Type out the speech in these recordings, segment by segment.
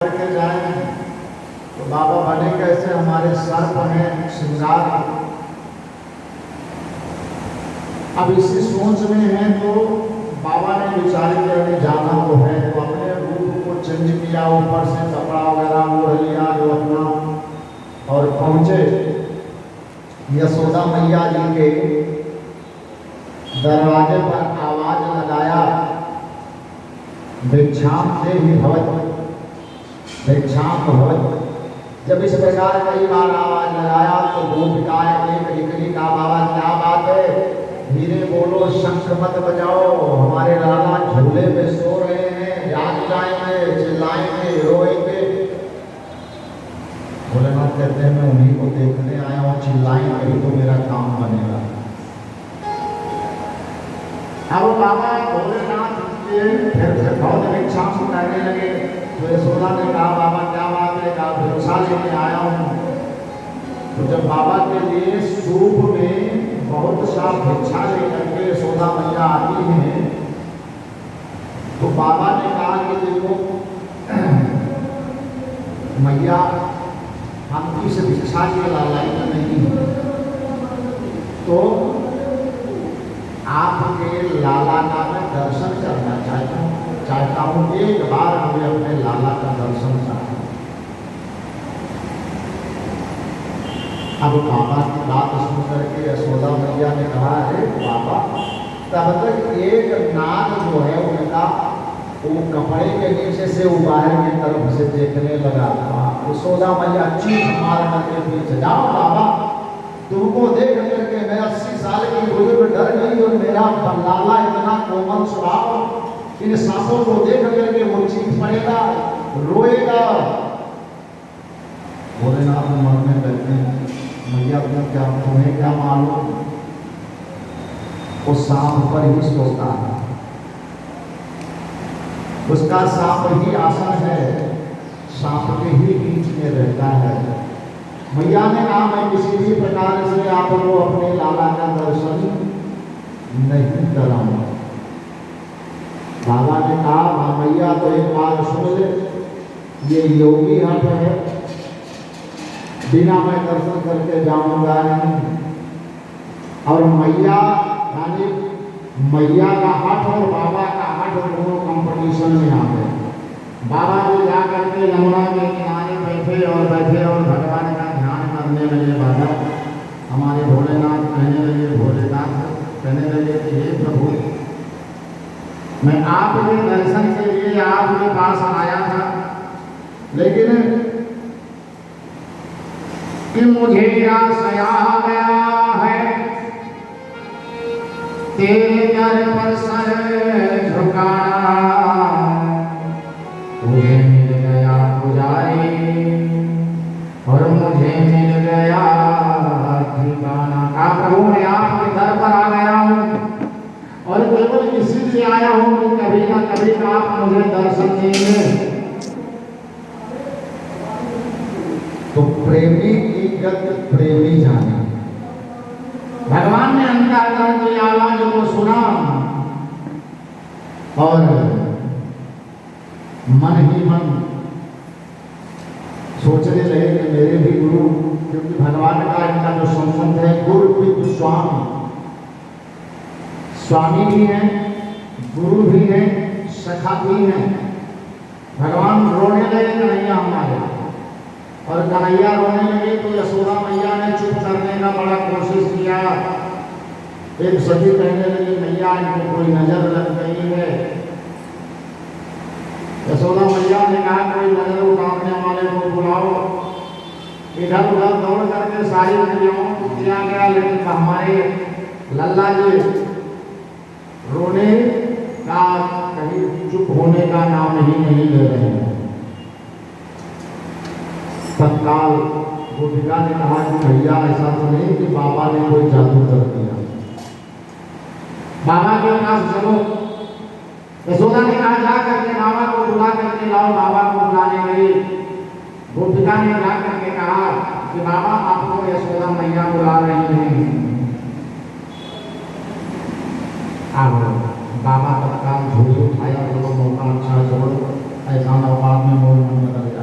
करके जाए तो बाबा बने कैसे, हमारे सर बने श्रृंगार। अब इसी सोच में है तो बाबा ने विचार किया कि जाना तो है, तो अपने रूप को चेंज किया, ऊपर से कपड़ा वगैरह ओढ़ लिया जो अपना, और पहुंचे यशोदा मैया जी के दरवाजे पर। आवाज लगाया, भिक्षाम देहि भवति, भिक्षाम भवति। जब इस प्रकार कई बार आवाज लगाया तो गोपिकाएं एक निकली, का बाबा क्या बात है, धीरे बोलो, शंख मत बजाओ, हमारे लाला झूले में सो रहे हैं, जाग जाएंगे, चिल्लाएंगे, रोएंगे। भोलेनाथ कहते हैं मैं उन्हीं को देखने आया हूँ, चिल्लाएंगे तो मेरा काम बनेगा। अब बाबा भोलेनाथ के फिर बहुत भिक्षाम करने लगे। तो यशोदा ने कहा बाबा क्या बात है, कहा भिक्षा लेके आया हूँ। तो जब बाबा के लिए सूप में बहुत सा भिक्षा लेकर के यशोदा मैया आती हैं, तो बाबा ने कहा कि देखो मैया, हम इस भिक्षा के लायक नहीं है, तो आपके लाला का मैं दर्शन करना चाहता हूँ, एक बार हमें अपने लाला का दर्शन चाहिए। अब बाबा की बात सुन करके यशोदा मैया ने कहा, अरे बाबा, तब तक एक नाग जो है उनका वो कपड़े के नीचे से वो बाहर की तरफ से देखने लगा था। यशोदा मैया चीख मार करके पीछे, जाओ बाबा, तुमको देख करके मैं 80 साल की बुजुर्ग डर गई, और मेरा लाला इतना कोमल स्वभाव, इन सांपों को देख करके वो चीख पड़ेगा, रोएगा। भोलेनाथ मन में कहते हैं, मैया तुम्हें क्या मालूम, वो सांप पर ही सोता है, उसका सांप ही आसन है, सांप के ही बीच में रहता है। मैया ने कहा मैं किसी भी प्रकार से आपको अपने लाला का दर्शन नहीं कराऊंगा। बाबा ने कहा मैया तो एक बात सुन ले, ये योगी हट है, बिना मैं दर्शन करके जाऊंगा नहीं। और मैया यानी मैया का हट और बाबा का हट दोनों कंपटीशन में आ गए। बाबा जी जा करके यमुना के किनारे बैठे और भगवान का ध्यान करने लगे। बाबा हमारे भोलेनाथ कहने लगे, भोलेनाथ कहने लगे कि हे प्रभु, मैं आपके दर्शन के लिए आपके पास आया था, लेकिन कि मुझे आशया गया है तेरे दर पर सर झुकाना, मुझे मिल गया पुजारी और मुझे मिल गया ठिकाना। का प्रभु मैं आपके दर पर आ गया हूँ और केवल इसीलिए आया हूँ कि कभी ना कभी आप मुझे दर्शन देंगे। तो प्रेमी की गत प्रेमी जाने। भगवान ने अंतःकरण की आवाज को सुना और मन ही मन सोचने लगे कि मेरे भी गुरु, क्योंकि भगवान का इनका जो संबंध है गुरु विद स्वामी, स्वामी भी हैं, गुरु भी हैं, सखा भी हैं। भगवान रोने लगे कन्हैया हमारे, और कन्हैया रोने लगे तो यशोदा मैया ने चुप करने का बड़ा कोशिश किया। एक सखी कहने लगी मैया इनको कोई नजर लग गई है। यशोदा मैया ने कहा कोई नजर उतारने वाले को बुलाओ। इधर उधर दौड़ करके सारी क्रियाओं को किया गया, लेकिन हमारे लल्ला जी रोने का कहीं चुप होने का नाम ही नहीं ले रहे हैं। तत्काल गोपिका ने कहा कि भैया ऐसा तो नहीं कि बाबा ने कोई जादू कर दिया, बाबा के पास चलो। यशोदा ने कहा जा करके बाबा को बुला करके लाओ। बाबा को बुलाने गई। गोपिका ने जा करके कहा कि बाबा आपको यशोदा मैया बुला रही हैं। अब बाबा तत्काल झोली उठाया, चलो मौका अच्छा, चलो ऐसा नौकात में मोल मन बदल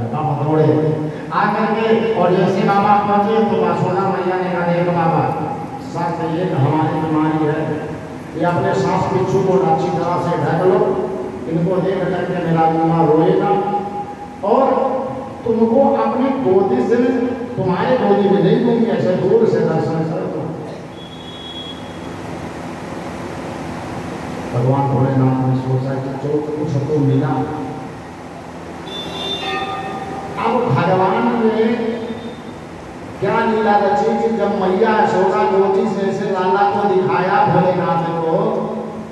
एक हमारी बीमारी है, ये अपने सांस बिच्छू को अच्छी तरह से ढक लो, इनको देख करके मेरा अल्लाह रोएगा और तुमको अपनी गोदी से, तुम्हारे गोदी में नहीं दूंगी, ऐसे दूर से दर्शन कर दो। भगवान भोलेनाथ ने सोचा कि जो कुछ तो मिला। अब भगवान ने क्या लीला रची कि जब मैया यशोदा गोदी से ऐसे लाला को दिखाया भोलेनाथ को,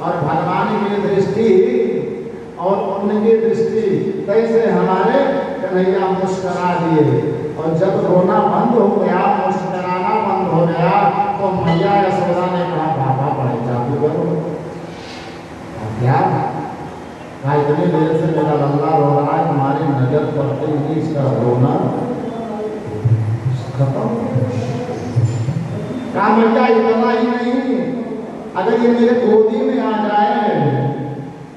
और भगवान की दृष्टि और उनकी दृष्टि कैसे हमारे कन्हैया मुस्करा दिए, और जब रोना बंद हो गया, मुस्कराना बंद हो गया, तो मैया यशोदा ने कहा बाबा बड़े जादू करो। क्या इतनी देर से मेरा लल्ला रो रहा है, तुम्हारी नजर पड़ते ही इसका रोना खत्म। क्या मैया इतना ही नहीं, अगर ये मेरे गोदी में आ जाए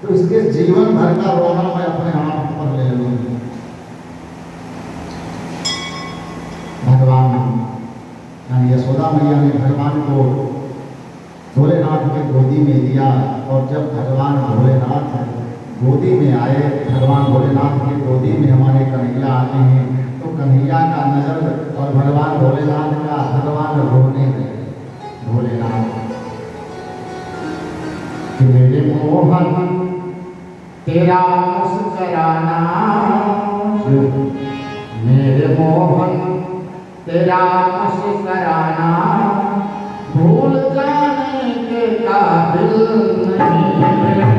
तो इसके जीवन भर का रोना मैं अपने हाथ पर ले लूंगी। भगवान यानी यशोदा मैया ने भगवान को भोलेनाथ के गोदी में दिया, और जब भगवान भोलेनाथ गोदी में आए, भगवान भोलेनाथ के गोदी में हमारे कन्हैया आते हैं, तो कन्हैया का नजर और भगवान भोलेनाथ का, भगवान रोने लगे। भोलेनाथ कि मेरे मोहन तेरा मुस्कुराना, मेरे मोहन तेरा मुस्कुराना भूल जाने के काबिल नहीं।